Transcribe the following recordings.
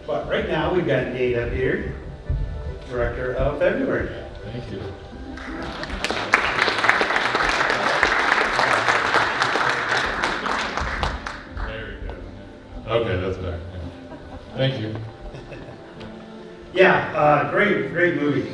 But right now we've got Nate up here, director of February. Thank you. There we go. Okay, that's better. Yeah. Thank you. Yeah, great movie.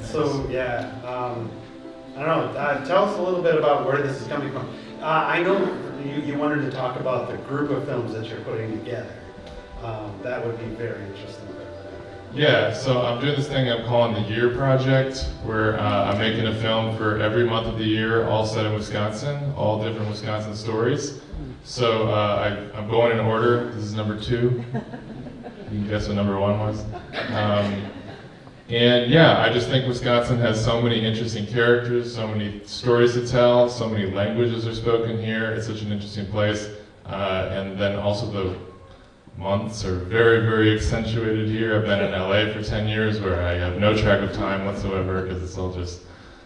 So yeah, I don't know. Tell us a little bit about where this is coming from. I know you wanted to talk about the group of films that you're putting together. That would be very interesting. Yeah, so I'm doing this thing I'm calling the Year Project, where I'm making a film for every month of the year, all set in Wisconsin, all different Wisconsin stories. So I'm going in order. This is number 2. You can guess what number 1 was. And yeah, I just think Wisconsin has so many interesting characters, so many stories to tell, so many languages are spoken here. It's such an interesting place. And then also the months are very, very accentuated here. I've been in LA for 10 years where I have no track of time whatsoever because it's all just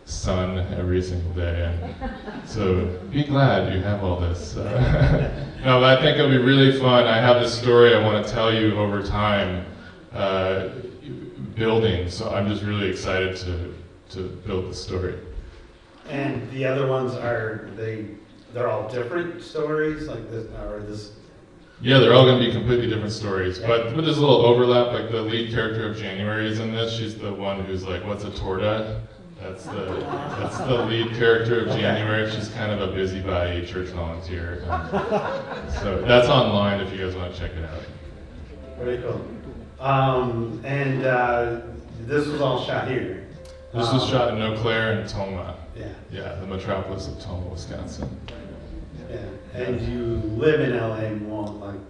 sun every single day. And so be glad you have all this. No, but I think it'll be really fun. I have this story I want to tell you over time, building, so I'm just really excited to build the story. And the other ones they're all different stories, like this, or this. Yeah, they're all going to be completely different stories, but there's a little overlap. Like the lead character of January is in this. She's the one who's like, "What's a torta?" That's the lead character of January. She's kind of a busybody church volunteer. So that's online if you guys want to check it out. Very cool. And this was all shot here. This was shot in Eau Claire and Toma. Yeah. Yeah, the metropolis of Toma, Wisconsin. Yeah. And you live in LA and won't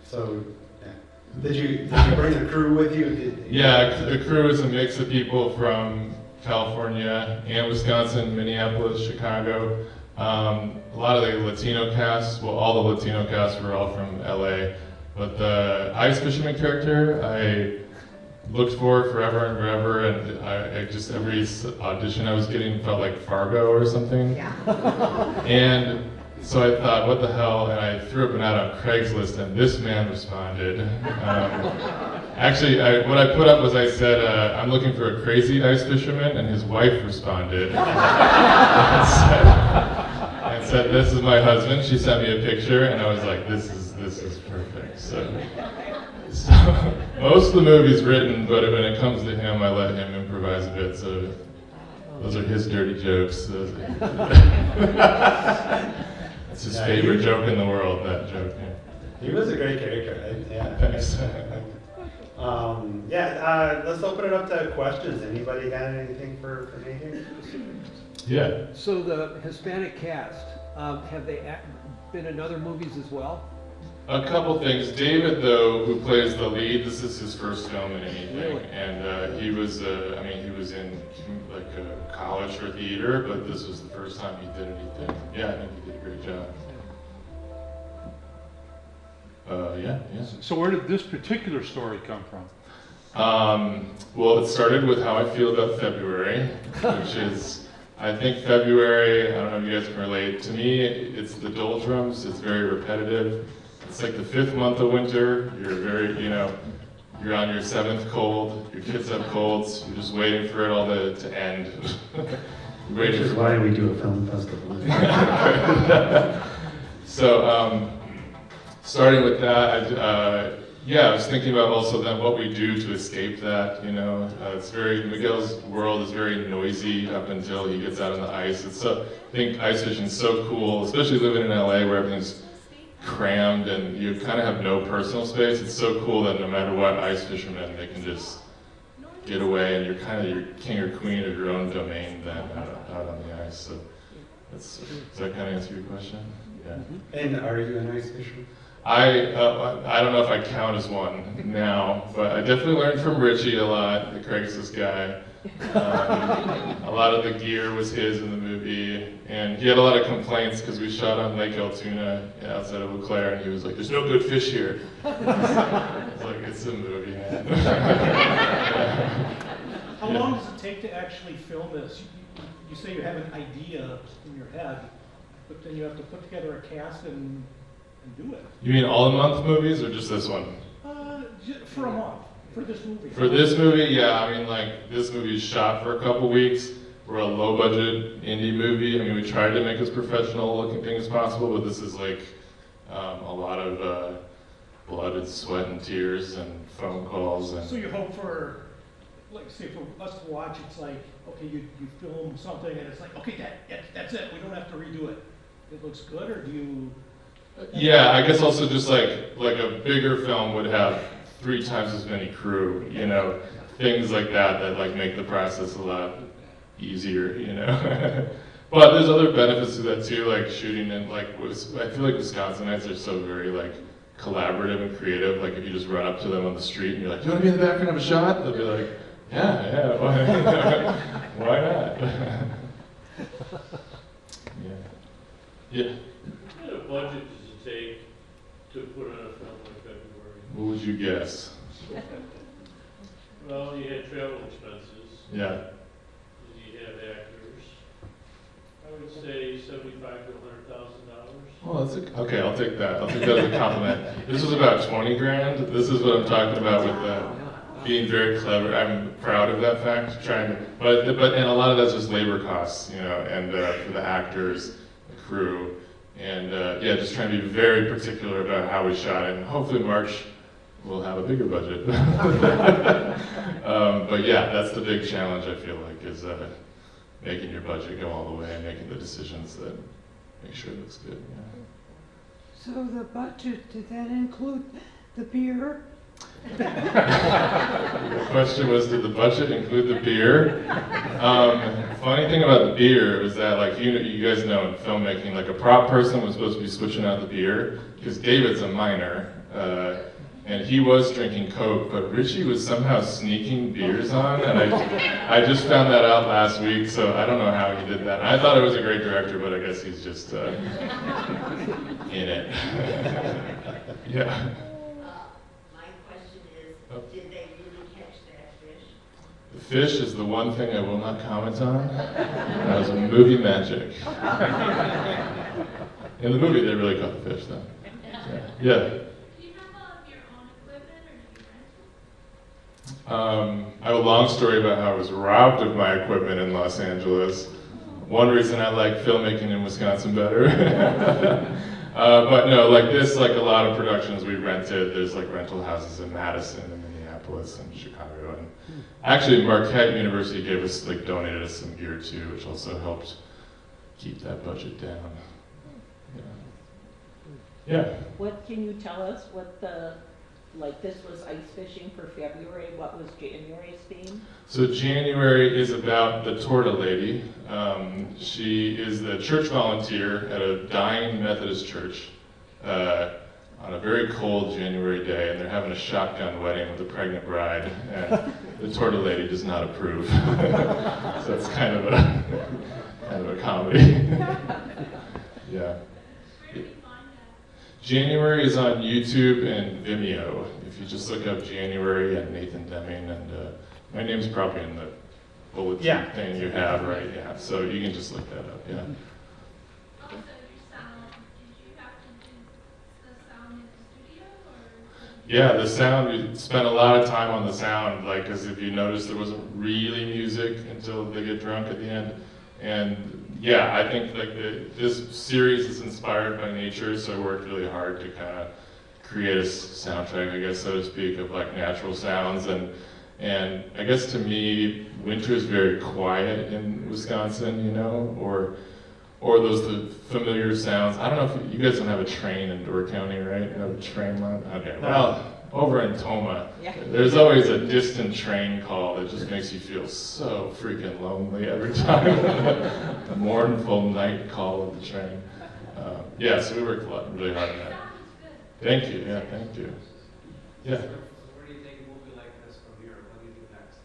so. Yeah. Did you bring a crew with you? Yeah, the crew is a mix of people from California and Wisconsin, Minneapolis, Chicago. A lot of the Latino cast, well, all the Latino cast were all from LA. But the ice fisherman character, I looked for forever and forever, and I just every audition I was getting felt like Fargo or something. Yeah. And so I thought, what the hell? And I threw up an ad on Craigslist, and this man responded. Actually, what I put up was I said, I'm looking for a crazy ice fisherman, and his wife responded. and said, this is my husband. She sent me a picture, and I was like, this is perfect. So most of the movie's written, but when it comes to him, I let him improvise a bit. So those are his dirty jokes. It's his favorite joke in the world, that joke. Yeah. He was a great character, right? Yeah. Thanks. Let's open it up to questions. Anybody got anything for me here? Yeah. So the Hispanic cast, have they been in other movies as well? A couple things. David, though, who plays the lead, this is his first film in anything, Really? and he was in like college for theater, but this was the first time he did anything. Yeah, I think he did a great job. Yeah. So where did this particular story come from? Well, it started with how I feel about February, which is, I think February, I don't know if you guys can relate, to me, it's the doldrums, it's very repetitive. It's like the 5th month of winter, you're on your 7th cold, your kids have colds, you're just waiting for it all to end. Which is why we do a film festival. So, starting with that, I was thinking about also then what we do to escape that, Miguel's world is very noisy up until he gets out on the ice. I think ice fishing is so cool, especially living in LA where everything's crammed and you kind of have no personal space. It's so cool that no matter what, ice fishermen, they can just get away and you're kind of your king or queen of your own domain then out on the ice. So does that kind of answer your question? Yeah. And are you an ice fisherman? I don't know if I count as one now, but I definitely learned from Richie a lot, the Craigslist guy. A lot of the gear was his in the movie, and he had a lot of complaints because we shot on Lake Altoona outside of Eau Claire, and he was like, "There's no good fish here." I was like, "It's a movie, man." How long does it take to actually film this? You say you have an idea in your head, but then you have to put together a cast and do it. You mean all the month movies or just this one? For a month, for this movie. For this movie, yeah, I mean, like, this movie is shot for a couple weeks. We're a low-budget indie movie. I mean, we tried to make as professional-looking thing as possible, but this is like a lot of blood and sweat and tears and phone calls and. So you hope for, like, say for us to watch, it's like, okay, you film something and it's like, okay, that's it. We don't have to redo it. It looks good, or do you? Yeah, I guess also just like a bigger film would have 3 times as many crew, you know, things like that like make the process a lot easier, you know. But there's other benefits to that too, like shooting in I feel like Wisconsinites are so very like collaborative and creative. Like if you just run up to them on the street and you're like, "Do you want to be in the background of a shot?" They'll be like, "Yeah, why not?" Yeah. What kind of budget does it take to put on a film like February? What would you guess? Well, you had travel expenses, Yeah. you have actors. I would say $75,000 to $100,000. Oh, okay. I'll take that. I'll take that as a compliment. This was about 20 grand. This is what I'm talking about with being very clever. I'm proud of that fact. But and a lot of that's just labor costs, you know, and for the actors, the crew, and yeah, just trying to be very particular about how we shot it. And hopefully March we'll have a bigger budget. But yeah, that's the big challenge I feel like is making your budget go all the way and making the decisions that make sure it looks good. Yeah. So the budget, did that include the beer? The question was, did the budget include the beer? Funny thing about the beer is that, like, you guys know in filmmaking, like a prop person was supposed to be switching out the beer because David's a minor, and he was drinking Coke, but Richie was somehow sneaking beers on, and I just found that out last week, so I don't know how he did that. I thought it was a great director, but I guess he's just in it. Yeah. Did they really catch that fish? The fish is the one thing I will not comment on. That was movie magic. In the movie, they really caught the fish, though. Yeah. Do you have all of your own equipment, or do you rent? I have a long story about how I was robbed of my equipment in Los Angeles. One reason I like filmmaking in Wisconsin better. But no, like this, like a lot of productions we rented. There's like rental houses in Madison and Minneapolis and Chicago, and actually Marquette University gave us, like, donated us some gear too, which also helped keep that budget down. Yeah. What can you tell us? What this was ice fishing for February. What was January's theme? So January is about the Torta Lady. She is the church volunteer at a dying Methodist church on a very cold January day, and they're having a shotgun wedding with a pregnant bride, and the Torta Lady does not approve. So it's kind of a comedy. Yeah. January is on YouTube and Vimeo. If you just look up January and Nathan Deming, and my name's probably in the bulletin thing you have, right? Yeah, so you can just look that up, yeah. Also, your sound, did you have to do the sound in the studio, or? Yeah, the sound, we spent a lot of time on the sound, like, because if you notice, there wasn't really music until they get drunk at the end. And yeah, I think like this series is inspired by nature, so I worked really hard to kind of create a soundtrack, I guess, so to speak, of like natural sounds. And I guess to me, winter is very quiet in Wisconsin, you know, or those the familiar sounds. I don't know if you guys don't have a train in Door County, right? You have a train line? Okay, well, over in Toma, there's always a distant train call that just makes you feel so freaking lonely every time. The mournful night call of the train. Yeah, so we worked really hard on that. Thank you, yeah, thank you. Yeah. Where do you take a movie like this from here? What do you do next?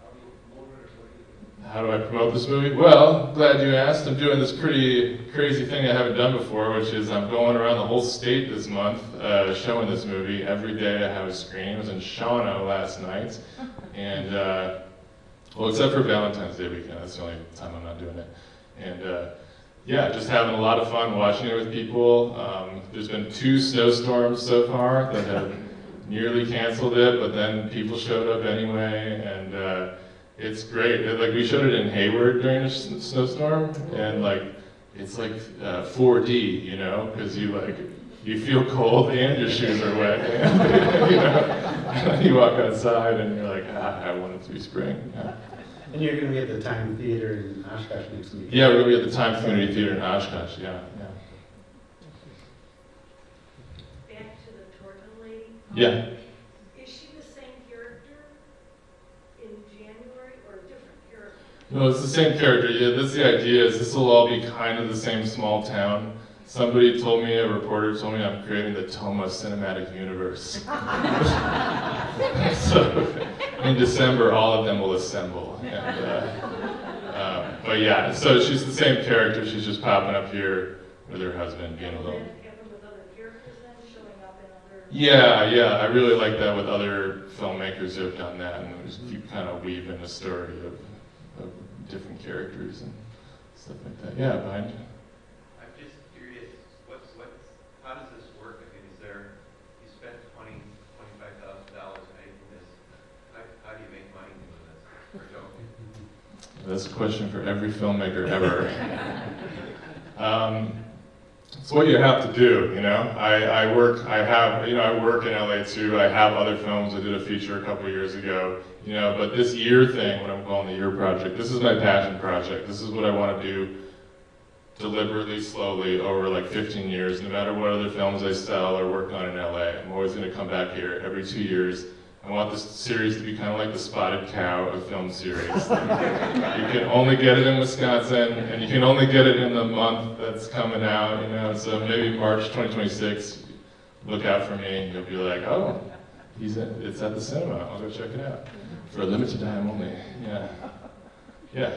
How do you promote it, or what do you do? How do I promote this movie? Well, glad you asked. I'm doing this pretty crazy thing I haven't done before, which is I'm going around the whole state this month showing this movie. Every day I have a screening. I was in Shawano last night, and well, except for Valentine's Day weekend, that's the only time I'm not doing it. And yeah, just having a lot of fun watching it with people. There's been 2 snowstorms so far that have nearly canceled it, but then people showed up anyway, and it's great. Like we showed it in Hayward during a snowstorm, and like it's like 4D, you know, because you feel cold and your shoes are wet, and, you know, and then you walk outside and you're like, I want it to be spring. Yeah. And you're going to be at the Time Theater in Oshkosh next week. Yeah, we're gonna be at the Time Community Theater in Oshkosh. Yeah. Back to the Torta lady. Yeah. Is she the same character in January or a different character? No, it's the same character. Yeah, that's the idea. Is this will all be kind of the same small town. Somebody told me, a reporter told me, I'm creating the Toma cinematic universe. So in December, all of them will assemble. And, but yeah, so she's the same character. She's just popping up here with her husband, being alone. Happen with other characters then, showing up in other... Yeah, I really like that with other filmmakers who have done that, and we just keep kind of weaving a story of different characters and stuff like that. Yeah, behind you. I'm just curious, how does this work? I mean, you spent $25,000 making this, how do you make money doing this? Or don't you? That's a question for every filmmaker ever. It's what you have to do, you know. I work in LA too. I have other films. I did a feature a couple years ago, you know. But this year thing, what I'm calling the year project, this is my passion project. This is what I want to do deliberately, slowly, over like 15 years. No matter what other films I sell or work on in LA, I'm always going to come back here every 2 years. I want this series to be kind of like the Spotted Cow of film series. You can only get it in Wisconsin, and you can only get it in the month that's coming out, you know, so maybe March 2026, look out for me, and you'll be like, oh, it's at the cinema, I'll go check it out. For a limited time only, yeah. Yeah.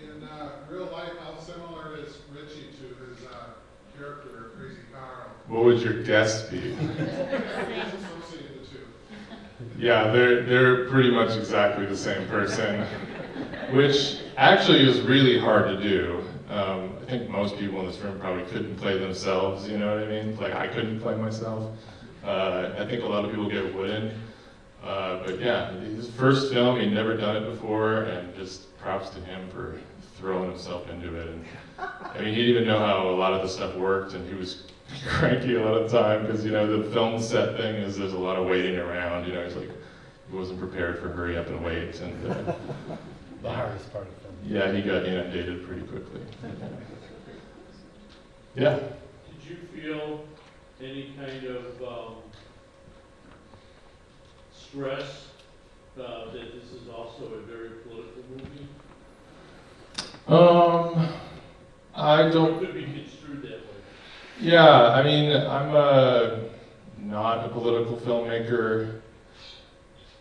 In real life, how similar is Richie to his character, Crazy Carl? What would your guess be? Associate the two. Yeah, they're pretty much exactly the same person, which actually is really hard to do. I think most people in this room probably couldn't play themselves, you know what I mean? Like I couldn't play myself. I think a lot of people get wooden. But yeah, his first film, he'd never done it before, and just props to him for throwing himself into it. And I mean, he didn't even know how a lot of the stuff worked, and he was cranky a lot of the time because, you know, the film set thing is there's a lot of waiting around, you know, he's like, he wasn't prepared for hurry up and wait. And the hardest part of film. Yeah, he got inundated pretty quickly. Yeah. Did you feel any kind of stress that this is also a very political movie? I don't. It could be construed that way. Yeah, I mean, I'm not a political filmmaker.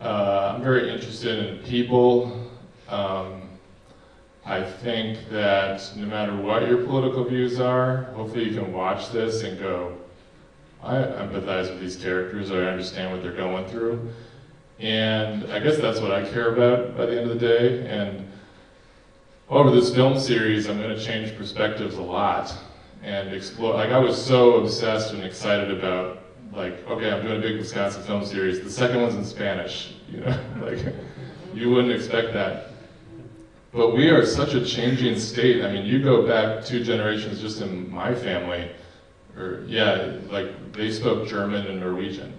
I'm very interested in people. I think that no matter what your political views are, hopefully you can watch this and go, I empathize with these characters, or I understand what they're going through. And I guess that's what I care about by the end of the day. And over this film series, I'm going to change perspectives a lot and explore. Like I was so obsessed and excited about, like, okay, I'm doing a big Wisconsin film series. The second one's in Spanish, you know, like you wouldn't expect that. But we are such a changing state. I mean, you go back 2 generations just in my family, or yeah, like they spoke German and Norwegian,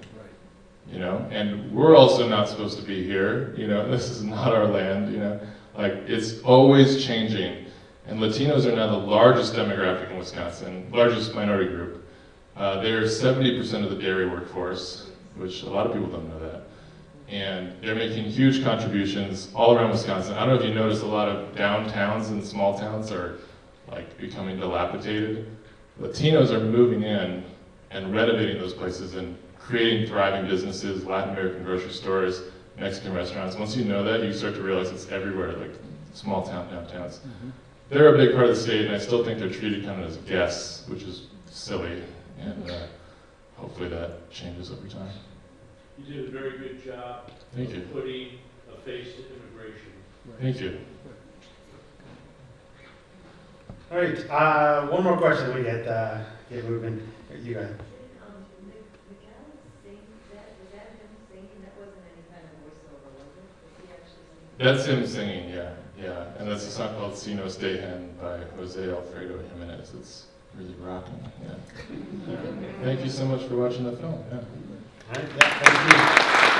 you know, and we're also not supposed to be here, you know, this is not our land, you know, like it's always changing. And Latinos are now the largest demographic in Wisconsin, largest minority group. They're 70% of the dairy workforce, which a lot of people don't know that. And they're making huge contributions all around Wisconsin. I don't know if you noticed, a lot of downtowns and small towns are like becoming dilapidated. Latinos are moving in and renovating those places and creating thriving businesses, Latin American grocery stores, Mexican restaurants. Once you know that, you start to realize it's everywhere, like small town downtowns. They're a big part of the state, and I still think they're treated kind of as guests, which is silly, and hopefully that changes over time. You did a very good job Thank you. of putting a face to immigration. Thank you. All right, one more question. We get moving. You guys. Miguel saying that, was that That's him singing, yeah, yeah. And that's a song called Si No Stay Hen by Jose Alfredo Jimenez. It's really rocking, yeah. Thank you so much for watching the film, yeah. All right, yeah, thank you.